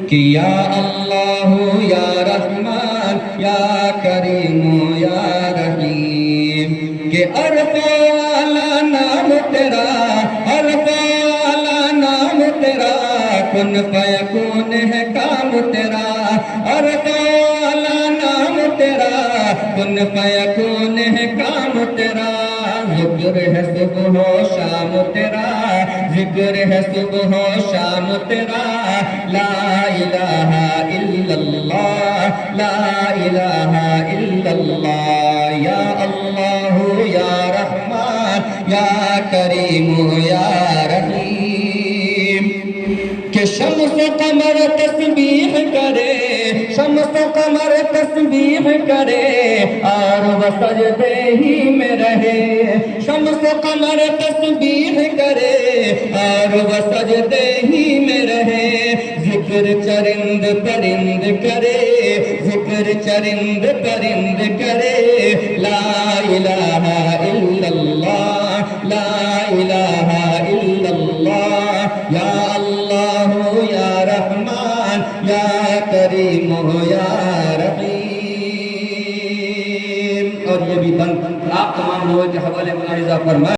کہ یا اللہ یا رحمان یا کریم یا رحیم، کہ عرف والا نام تیرا، عرف والا نام تیرا، کن فیکون ہے کام تیرا، عرف والا نام تیرا، کن فیکون ہے کام تیرا، ذکر ہے صبح و شام تیرا، ذکر ہے صبح و شام تیرا، لا الہ الا اللہ، لا الہ الا اللہ، یا اللہ یا رحمان یا کریم یا رحیم، کہ شمس و قمر تسبیح کرے، شمس و قمر تسبیح کرے اور وہ سجدے ہی میں رہے، شمس و قمر تسبیح کرے اور وہ سجدے ہی میں رہے، ذکر چرند پرند کرے، ذکر چرند پرند کرے، لا الہ الا اللہ، لا الہ الا اللہ، یا اللہ یا رحمان یا کریم یا رحیم۔ اور یہ بھی بند آپ تمام لوگوں کے حوالے میں عرض فرمائیں۔